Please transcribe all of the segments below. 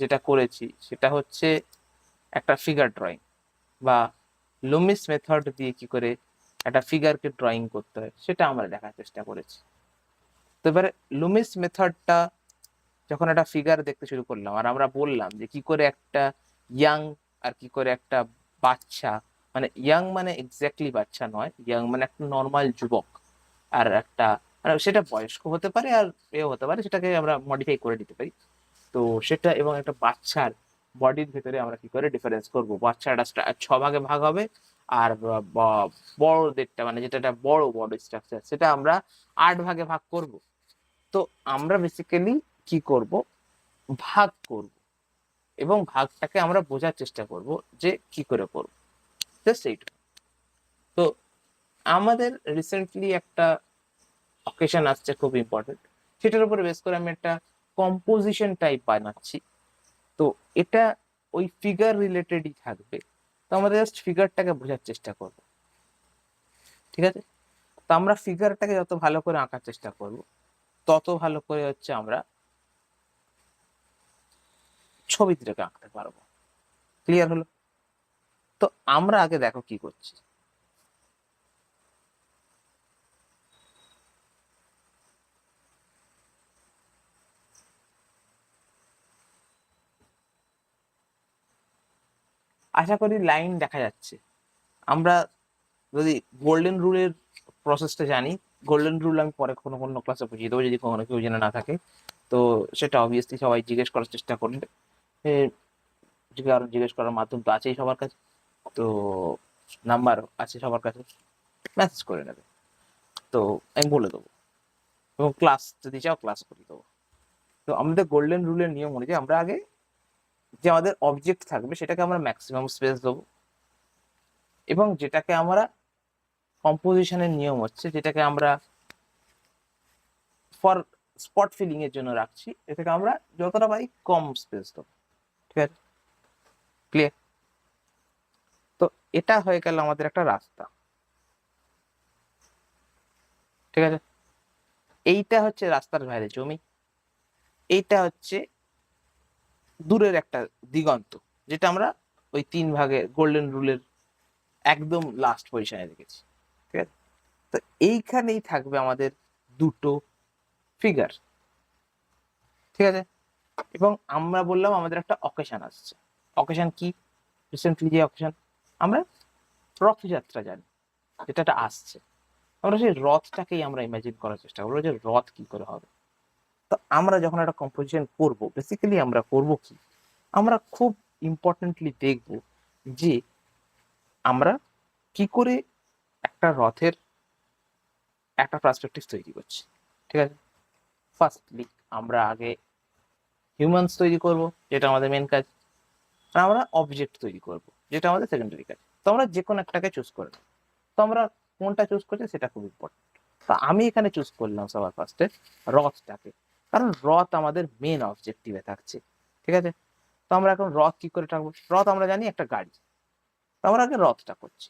যেটা করেছি সেটা হচ্ছে একটা ফিগার ড্রয়িং, বা লুমিস মেথড দিয়ে কি করে একটা ফিগারকে ড্রয়িং করতে হয় সেটা আমরা দেখার চেষ্টা করেছি। তো এবারে লুমিস মেথডটা যখন একটা ফিগার দেখতে শুরু করলাম, আর আমরা বললাম যে কি করে একটা ইয়াং আর কি করে একটা বাচ্চা, মানে ইয়াং মানে এক্স্যাক্টলি বাচ্চা নয়, ইয়াং মানে একটা নর্মাল যুবক, আর একটা মানে সেটা বয়স্ক হতে পারে আর এ হতে পারে, সেটাকে আমরা মডিফাই করে দিতে পারি। তো সেটা এবং একটা বাচ্চার বডির ভেতরে আমরা কি করে ডিফারেন্স করব, বাচ্চাটা ছ ভাগে ভাগ হবে, আর বড়দেরটা মানে যেটা একটা বড় বডি স্ট্রাকচার সেটা আমরা 8 ভাগে ভাগ করব। তো আমরা বেসিক্যালি কি করব, ভাগ করব, এবং ভাগটাকে আমরা বোঝার চেষ্টা করব যে কি করে করব, জাস্ট এইটুকু। তো আমাদের রিসেন্টলি একটা অকেশন আসছে খুব ইম্পর্টেন্ট, সেটার উপরে বেস করে আমি একটা কম্পোজিশন টাইপ বানাচ্ছি। তো এটা ওই ফিগার রিলেটেডই থাকবে। তো আমরা জাস্ট ফিগারটাকে বোঝার চেষ্টা করব, ঠিক আছে? তো আমরা ফিগারটাকে যত ভালো করে আঁকার চেষ্টা করব, তত ভালো করে হচ্ছে আমরা ছবিটাকে আঁকতে পারবো। ক্লিয়ার হলো? তো আমরা আগে দেখো কি করছি। আশা করি লাইন দেখা যাচ্ছে। আমরা যদি গোল্ডেন রুলের প্রসেসটা জানি, গোল্ডেন রুল আমি পরে কোনো কোনো ক্লাসে বুঝিয়ে দেবো যদি কখনো কেউ জেনে না থাকে। তো সেটা অবভিয়াসলি সবাই জিজ্ঞেস করার চেষ্টা করবে, এ, কারণ জিজ্ঞেস করার মাধ্যম তো আছেই সবার কাছে। তো নাম্বার আছে সবার কাছে, মেসেজ করে নেবে। তো আমি বলে দেবো, এবং ক্লাস যদি চাও ক্লাস করে দেবো। তো আমাদের গোল্ডেন রুলের নিয়ম অনুযায়ী আমরা আগে যে আমাদের অবজেক্ট থাকবে সেটাকে আমরা ম্যাক্সিমাম স্পেস দেবো, এবং যেটাকে আমরা কম্পোজিশনের নিয়ম হচ্ছে যেটাকে আমরা ফর স্পট ফিলিং এর জন্য রাখছি, এটাকে আমরা যতটা পাই কম স্পেস দেবো। ঠিক আছে? ক্লিয়ার? তো এটা হয়ে গেল আমাদের একটা রাস্তা। ঠিক আছে? এইটা হচ্ছে রাস্তার বাইরে জমি, এইটা হচ্ছে দূরের একটা দিগন্ত, যেটা আমরা ওই 3 ভাগে গোল্ডেন রুলের একদম লাস্ট পজিশনে রেখেছি। ঠিক আছে? তো এইখানেই থাকবে আমাদের দুটো ফিগার। ঠিক আছে? এবং আমরা বললাম আমাদের একটা অকেশন আসছে। অকেশন কি? রিসেন্টলি যে অকেশন, আমরা রথযাত্রা জানি, যেটা আসছে, আমরা সেই রথটাকেই আমরা ইমাজিন করার চেষ্টা করবো যে রথ কি করে হবে। তো আমরা যখন একটা কম্পোজিশন করব, বেসিক্যালি আমরা করব কি, আমরা খুব ইম্পর্টেন্টলি দেখব যে আমরা কি করে একটা রথের একটা পার্সপেক্টিভ তৈরি করছি। ঠিক আছে? ফার্স্টলি আমরা আগে হিউম্যানস তৈরি করব, যেটা আমাদের মেন কাজ, আর আমরা অবজেক্ট তৈরি করব, যেটা আমাদের সেকেন্ডারি কাজ। তো আমরা যে কোনো একটাকে চুজ করে নেব। তো আমরা কোনটা চুজ করছি সেটা খুব ইম্পর্টেন্ট। তো আমি এখানে চুজ করলাম সবার ফার্স্টে রথটাকে, কারণ রথ আমাদের মেন অবজেক্টিভে থাকছে। ঠিক আছে? তো আমরা এখন রথ কি করে থাকবো, রথ আমরা জানি একটা গাড়ি, তো আমরা আগে রথটা করছি।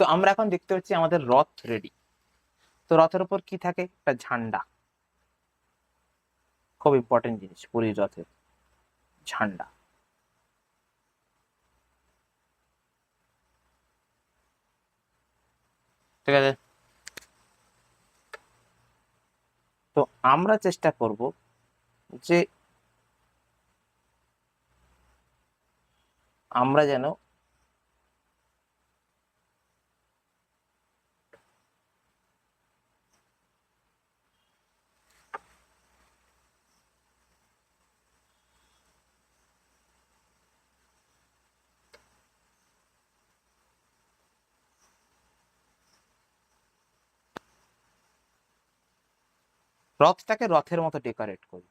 তো আমরা এখন দেখতে পাচ্ছি আমাদের রথ রেডি। তো রথের উপর কি থাকে? একটা ঝান্ডা, খুব ইম্পর্টেন্ট জিনিস পুরীর রথের ঝান্ডা। ঠিক আছে, তো আমরা চেষ্টা করব যে আমরা যেন রথটাকে রথের মতো ডেকোরেট করি।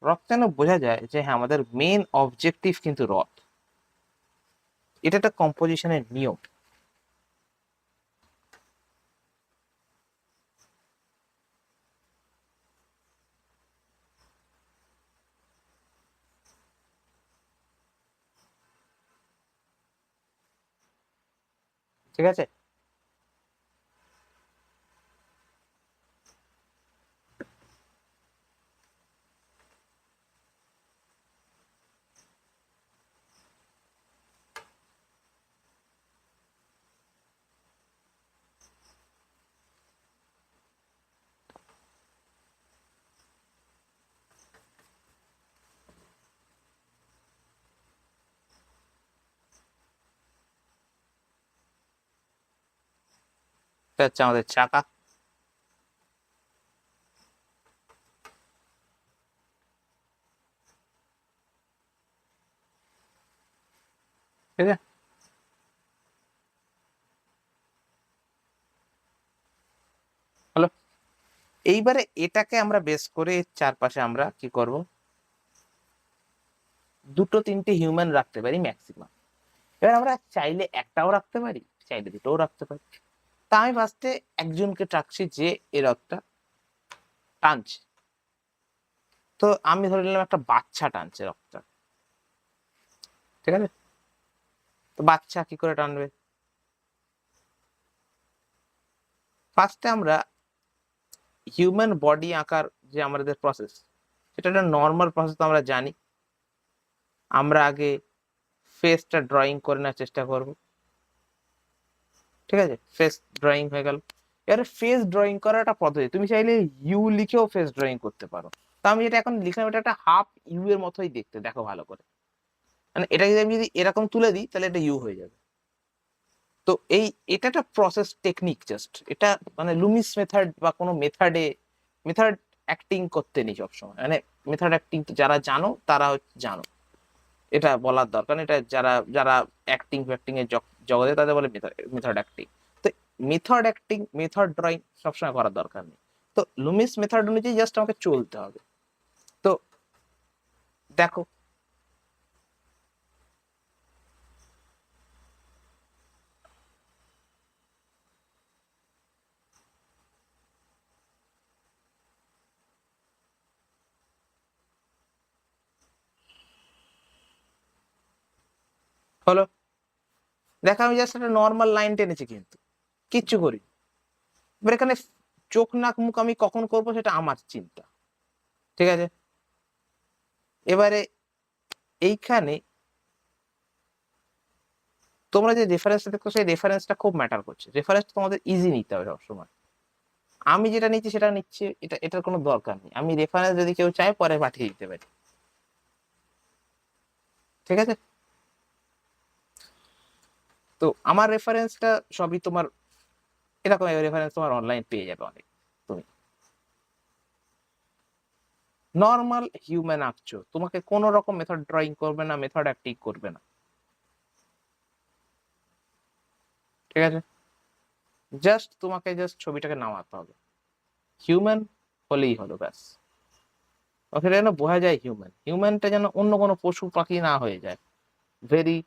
রথ যেন বোঝা যায় যে হ্যাঁ আমাদের মেন অবজেক্টিভ কিন্তু রথ। এটা একটা কম্পোজিশনের নিয়ম। ঠিক আছে, এটা হচ্ছে আমাদের চাকা। ঠিক আছে, হলো। এইবারে এটাকে আমরা বেস করে চারপাশে আমরা কি করব, দুটো তিনটে হিউম্যান রাখতে পারি ম্যাক্সিমাম। এবার আমরা চাইলে একটাও রাখতে পারি, চাইলে দুটোও রাখতে পারি। তা আমি ফার্স্টে একজনকে রাখছি যে এ রথটা টানছে। তো আমি ধরে নিলাম একটা বাচ্চা টানছে রথটা। ঠিক আছে, তো বাচ্চা কি করে টানবে? ফার্স্টে আমরা হিউম্যান বডি আঁকার যে আমাদের প্রসেস, সেটা একটা নর্মাল প্রসেস আমরা জানি। আমরা আগে ফেসটা ড্রয়িং করে নেওয়ার চেষ্টা করব। ঠিক আছে, ফেস ড্রয়িং হয়ে গেল। এবারে ফেস ড্রয়িং করার একটা পদ্ধতি, তুমি চাইলে ইউ লিখেও ফেস ড্রয়িং করতে পারো। তো আমি যেটা এখন লিখলাম এটা একটা হাফ ইউ এর মতোই দেখতে, দেখো ভালো করে। মানে এটা যদি আমি যদি এরকম তুলে দিই তাহলে এটা ইউ হয়ে যাবে। তো এটা একটা প্রসেস টেকনিক জাস্ট। এটা মানে লুমিস মেথড বা কোনো মেথড অ্যাক্টিং করতে নেই সবসময়। মানে মেথড অ্যাক্টিং যারা জানো তারা জানো, এটা বলার দরকার। এটা যারা যারা অ্যাক্টিং ফ্যাক্টিং এর জগতে তাদের বলে মেথড অ্যাক্টিং। তো মেথড অ্যাক্টিং, মেথড ড্রয়িং সবসময় করার দরকার নেই। তো লুমিস মেথড অনুযায়ী জাস্ট আমাকে চলতে হবে। তো দেখো, হলো, দেখো আমি জাস্ট একটা নর্মাল লাইন টেনেছি কিন্তু কিচ্ছু করি। এবার এখানে চোখ নাক মুখ আমি কখন করবো সেটা আমার চিন্তা। ঠিক আছে, এবারে এইখানে তোমরা যে রেফারেন্সটা দেখছো সেই রেফারেন্সটা খুব ম্যাটার করছে। রেফারেন্স তোমাদের ইজি নিতে হবে সবসময়। আমি যেটা নিচ্ছি সেটা নিচ্ছি, এটার কোনো দরকার নেই। আমি রেফারেন্স যদি কেউ চায় পরে পাঠিয়ে দিতে পারি। ঠিক আছে, তো আমার রেফারেন্সটা সবই তোমার এরকম রেফারেন্স তোমার অনলাইন পেয়ে যাবে অনেক। তুমি নর্মাল হিউম্যান আঁকছো, তোমাকে কোনো রকম মেথড ড্রয়িং করবে না, মেথড অ্যাক্টিং করবে না। ঠিক আছে, জাস্ট তোমাকে জাস্ট ছবিটাকে নামাতে হবে। হিউম্যান হলেই হলো, ব্যাস। ওকে, যেন বোঝা যায় হিউম্যান, হিউম্যানটা যেন অন্য কোনো পশু পাখি না হয়ে যায়। ভেরি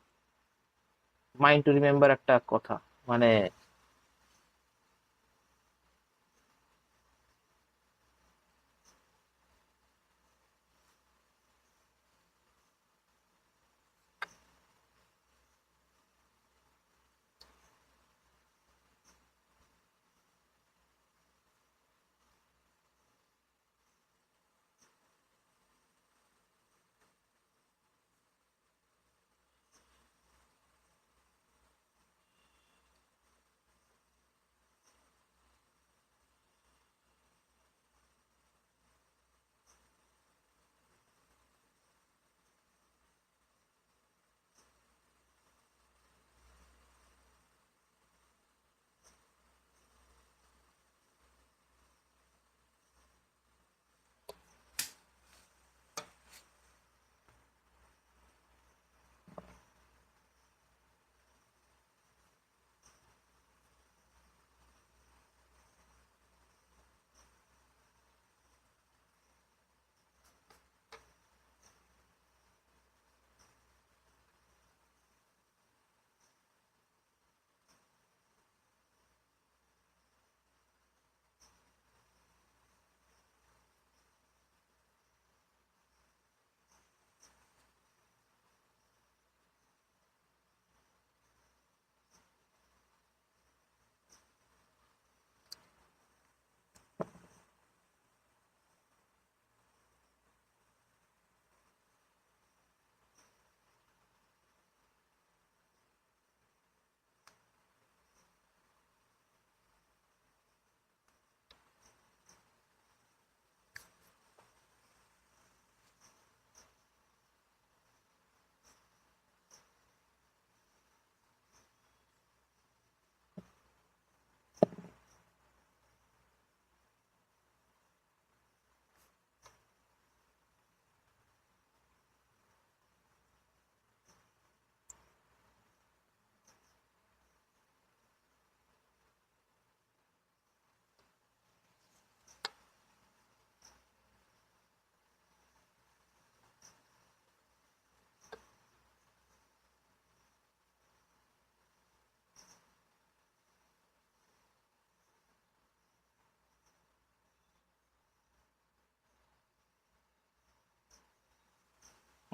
মাইন্ড টু রিমেম্বার একটা কথা, মানে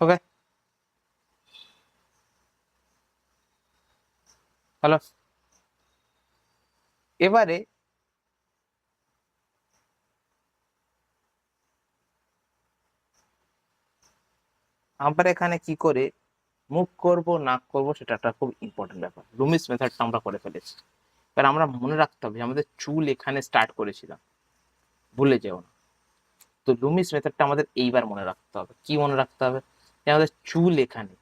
ওকে, হ্যালো। এবারে আমরা এখানে কি করে মুভ করব না করব সেটা একটা খুব ইম্পর্টেন্ট ব্যাপার। লুমিস মেথডটা আমরা করে ফেলেছি, কারণ আমরা মনে রাখতে হবে আমাদের চুল এখানে স্টার্ট করেছিলাম, ভুলে যেও না। তো লুমিস মেথডটা আমাদের এইবার মনে রাখতে হবে। কি মনে রাখতে হবে? যে আমাদের চুল এখানে,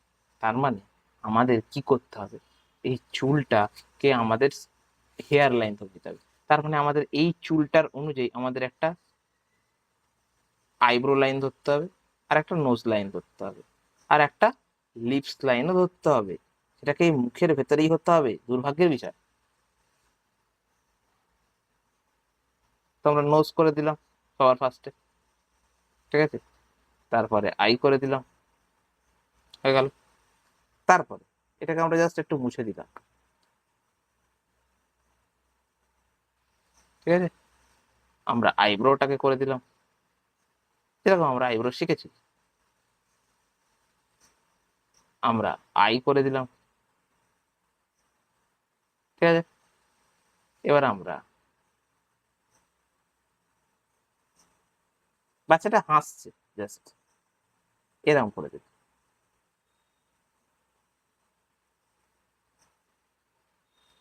তার মানে আমাদের কি করতে হবে, এই চুলটাকে আমাদের হেয়ার লাইন ধরে দিতে হবে। তার মানে আমাদের এই চুলটার অনুযায়ী আমাদের একটা আইব্রো লাইন ধরতে হবে, আর একটা নোজ লাইন ধরতে হবে, আর একটা লিপস লাইনও ধরতে হবে। সেটাকে এই মুখের ভেতরেই হতে হবে, দুর্ভাগ্যের বিষয়। তো আমরা নোজ করে দিলাম সবার ফার্স্টে, ঠিক আছে। তারপরে আই করে দিলাম, হয়ে গেল। তারপরে এটাকে আমরা জাস্ট একটু মুছে দিলাম, ঠিক আছে। আমরা আইব্রোটাকে করে দিলাম, যেরকম আমরা আইব্রো শিখেছি। আমরা আই করে দিলাম, ঠিক আছে। এবার আমরা, বাচ্চাটা হাসছে, জাস্ট এরকম করে দিলাম,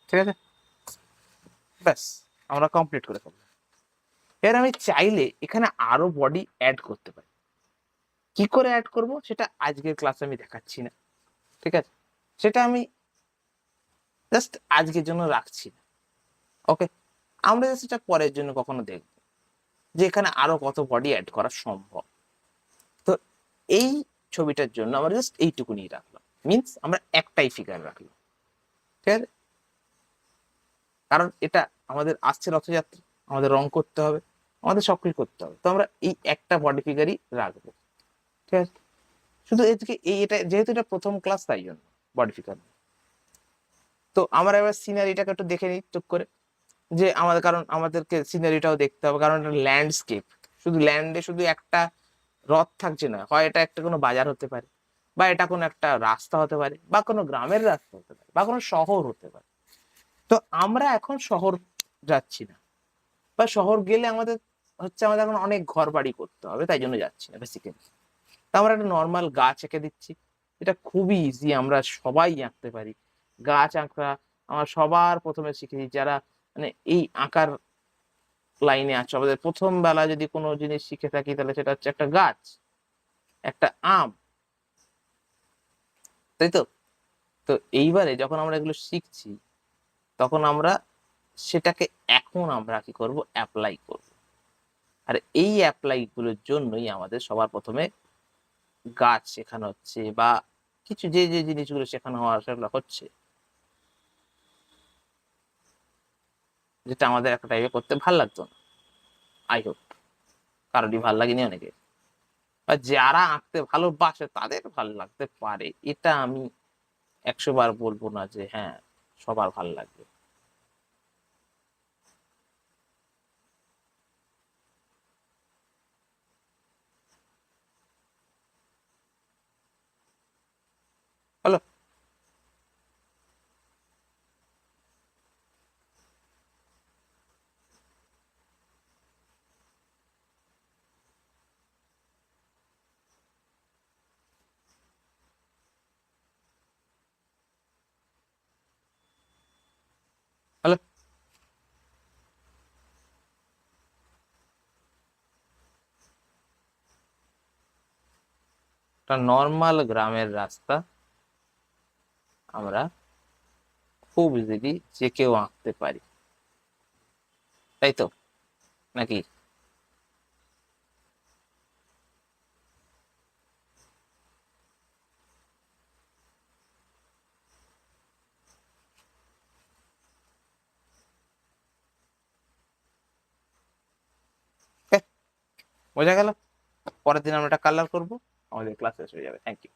ঠিক আছে। ব্যাস, আমরা কমপ্লিট করে ফেললাম। এবার আমি চাইলে এখানে আরো বডি অ্যাড করতে পারি। কি করে অ্যাড করব সেটা আজকের ক্লাসে আমি দেখাচ্ছি না, ঠিক আছে। সেটা আমি জাস্ট আজকের জন্য রাখছি না, ওকে। আমরা সেটা পরের জন্য কখনো দেখব, যে এখানে আরো কত বডি অ্যাড করা সম্ভব। তো এই ছবিটার জন্য আমরা জাস্ট এইটুকুনি রাখলাম, মিন্স আমরা একটাই ফিগার রাখলাম, ঠিক আছে। কারণ এটা আমাদের আসছে রথযাত্রা, আমাদের রং করতে হবে, আমাদের সবকিছু করতে হবে। তো আমরা এই একটা বডি ফিগারই রাখবো, ঠিক আছে? শুধু এদিকে এটা যেহেতু এটা প্রথম ক্লাস তাই জন্য বডি ফিগার। তো আমরা এবার সিনারিটাকে একটু দেখে নিই টুক করে, যে আমাদের, কারণ আমাদেরকে সিনারিটাও দেখতে হবে, কারণ এটা ল্যান্ডস্কেপ। শুধু ল্যান্ডে শুধু একটা রথ থাকছে না, হয় এটা একটা কোনো বাজার হতে পারে, বা এটা কোনো একটা রাস্তা হতে পারে, বা কোনো গ্রামের রাস্তা হতে পারে, বা কোনো শহর হতে পারে। তো আমরা এখন শহর যাচ্ছি না, বা শহর গেলে আমাদের আমাদের এখন অনেক ঘর বাড়ি করতে হবে, তাই জন্য যাচ্ছি না বেসিক্যালি। তা আমরা একটা নর্মাল গাছ এঁকে দিচ্ছি, এটা খুবই ইজি, আমরা সবাই আঁকতে পারি। গাছ আঁকা আমরা সবার প্রথমে শিখেছি, যারা মানে এই আঁকার লাইনে আছে। আমাদের প্রথম বেলা যদি কোনো জিনিস শিখে থাকি, তাহলে সেটা হচ্ছে একটা গাছ, একটা আম, তাই তো? তো এইবারে যখন আমরা এগুলো শিখছি, তখন আমরা সেটাকে এখন আমরা কি করব, অ্যাপ্লাই করব। আর এই অ্যাপ্লাই গুলোর জন্যই আমাদের সবার প্রথমে গাছ শেখানো হচ্ছে, বা কিছু যে যে জিনিসগুলো শেখানো হওয়ার সেগুলো হচ্ছে, যেটা আমাদের একটা টাইপে করতে ভাল লাগতো না। আই হোপ কারোরই ভাল লাগেনি অনেকে, বা যারা আঁকতে ভালোবাসে তাদের ভালো লাগতে পারে, এটা আমি 100 বার বলবো না যে হ্যাঁ সবার ভাল লাগবে। হলো। হলো। একটা নর্মাল গ্রামের রাস্তা আমরা খুব ইজিলি যে কেউ আঁকতে পারি, তাই তো নাকি? বোঝা গেল? পরের দিন আমরা এটা কালার করবো, আমাদের ক্লাস শেষ হয়ে যাবে। Thank you.